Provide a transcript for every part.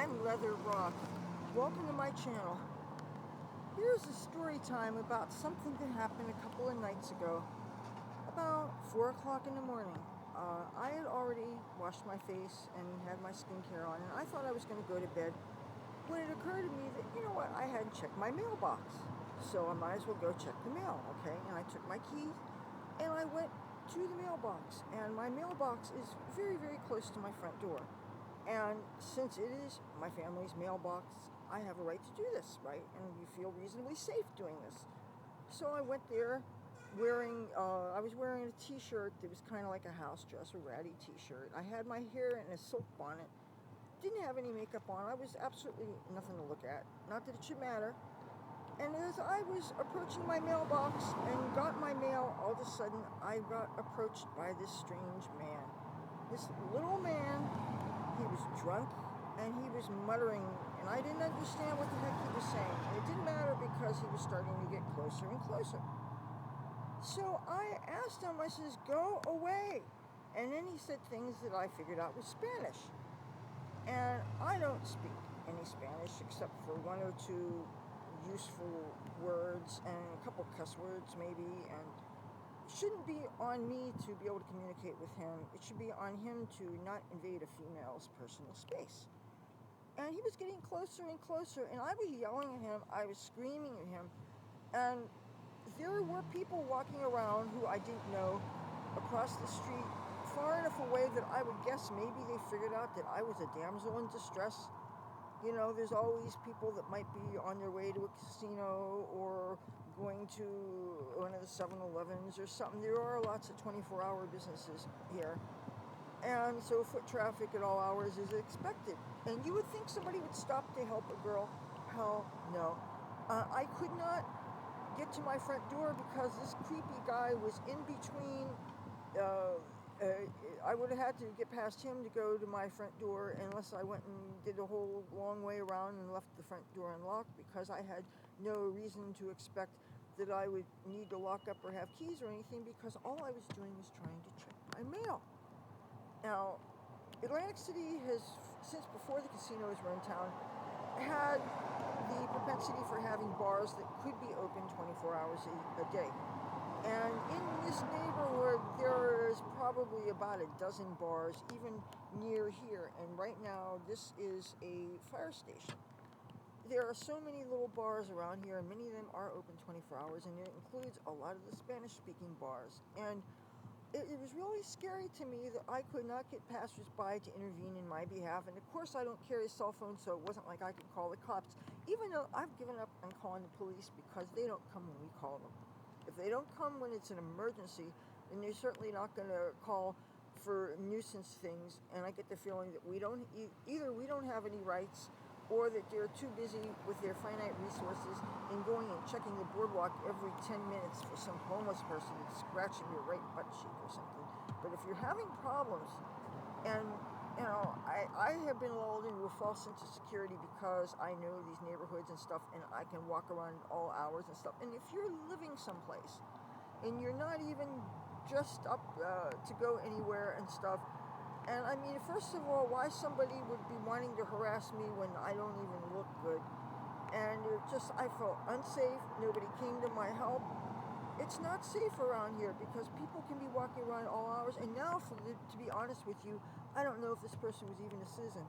I'm Leathur Rokk. Welcome to my channel. Here's a story time about something that happened a couple of nights ago. About 4 o'clock in the morning. I had already washed my face and had my skincare on, and I thought I was going to go to bed when it occurred to me that, you know what, I hadn't checked my mailbox. So I might as well go check the mail, okay? And I took my keys and I went to the mailbox. And my mailbox is very, very close to my front door. And since it is my family's mailbox, I have a right to do this, right? And you feel reasonably safe doing this. So I went there I was wearing a t-shirt that was kind of like a house dress, a ratty t-shirt. I had my hair in a silk bonnet. Didn't have any makeup on. I was absolutely nothing to look at. Not that it should matter. And as I was approaching my mailbox and got my mail, all of a sudden I got approached by this strange man. This little man, he was drunk and he was muttering, and I didn't understand what the heck he was saying. And it didn't matter because he was starting to get closer and closer. So I asked him, I says, "Go away." And then he said things that I figured out was Spanish. And I don't speak any Spanish except for one or two useful words and a couple cuss words maybe, and it shouldn't be on me to be able to communicate with him. It should be on him to not invade a female's personal space. And he was getting closer and closer, and I was yelling at him, I was screaming at him, and there were people walking around who I didn't know across the street far enough away that I would guess maybe they figured out that I was a damsel in distress. You know, there's always people that might be on their way to a casino or going to one of the 7-Elevens or something. There are lots of 24-hour businesses here. And so foot traffic at all hours is expected. And you would think somebody would stop to help a girl. Hell no. I could not get to my front door because this creepy guy was in between. I would have had to get past him to go to my front door unless I went and did a whole long way around and left the front door unlocked, because I had no reason to expect that I would need to lock up or have keys or anything, because all I was doing was trying to check my mail. Now, Atlantic City has, since before the casinos were in town, had the propensity for having bars that could be open 24 hours a day. And in this neighborhood, there is probably about a dozen bars, even near here. And right now, this is a fire station. There are so many little bars around here, and many of them are open 24 hours, and it includes a lot of the Spanish-speaking bars. And it was really scary to me that I could not get passersby to intervene in my behalf. And of course, I don't carry a cell phone, so it wasn't like I could call the cops, even though I've given up on calling the police because they don't come when we call them. If they don't come when it's an emergency, then they're certainly not going to call for nuisance things. And I get the feeling that either we don't have any rights, or that they're too busy with their finite resources in going and checking the boardwalk every 10 minutes for some homeless person that's scratching your right butt cheek or something. But if you're having problems, and you know, I have been lulled into a false sense of security because I know these neighborhoods and stuff, and I can walk around all hours and stuff. And if you're living someplace and you're not even dressed up to go anywhere and stuff, and I mean, first of all, why somebody would be wanting to harass me when I don't even look good? And I felt unsafe. Nobody came to my help. It's not safe around here because people can be walking around all hours. And now, to be honest with you, I don't know if this person was even a citizen.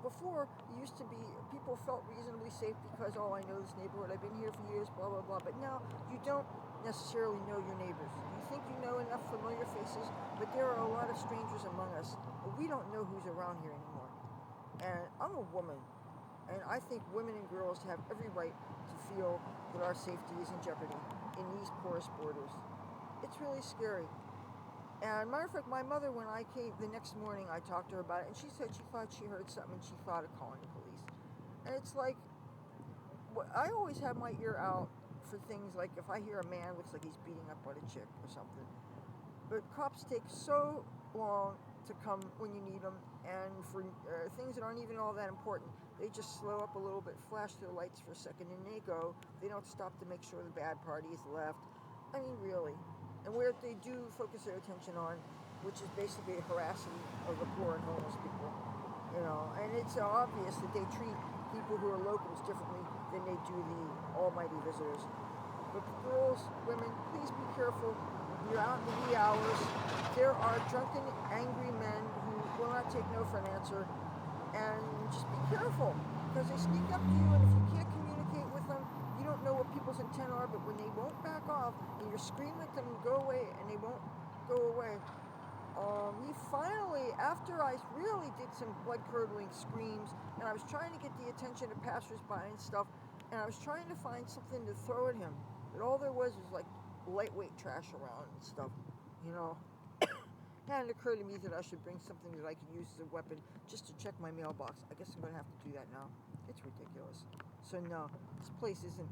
Before, it used to be, people felt reasonably safe because, oh, I know this neighborhood, I've been here for years, blah, blah, blah. But now, you don't necessarily know your neighbors. You think you know enough familiar faces, but there are a lot of strangers among us. But we don't know who's around here anymore. And I'm a woman, and I think women and girls have every right to feel that our safety is in jeopardy in these porous borders. It's really scary. And matter of fact, my mother, when I came the next morning, I talked to her about it, and she said she thought she heard something and she thought of calling the police. And it's like, I always have my ear out for things like if I hear a man looks like he's beating up on a chick or something. But cops take so long to come when you need them, and for things that aren't even all that important, they just slow up a little bit, flash their lights for a second, and they go. They don't stop to make sure the bad party is left. I mean, really. And where they do focus their attention on, which is basically harassing of the poor and homeless people, And it's obvious that they treat people who are locals differently than they do the almighty visitors. But girls, women, please be careful. You're out in the wee hours. There are drunken, angry men who will not take no for an answer. And just be careful, because they sneak up to you, and if you can't communicate with them, you don't know what people's intent are. But when they won't back off, and you're screaming at them to go away, and they won't go away, he finally, after I really did some blood-curdling screams, and I was trying to get the attention of passersby and stuff, and I was trying to find something to throw at him, but all there was like lightweight trash around and stuff, you know. And it occurred to me that I should bring something that I could use as a weapon just to check my mailbox. I guess I'm going to have to do that now. It's ridiculous. So no, this place isn't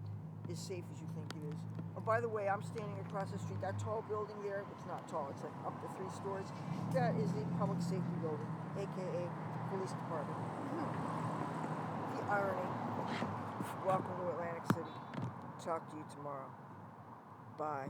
as safe as you think it is. Oh, by the way, I'm standing across the street. That tall building there, it's not tall, it's like up to 3 stories. That is the public safety building, aka police department. The irony. Welcome to Atlantic City. Talk to you tomorrow. Bye.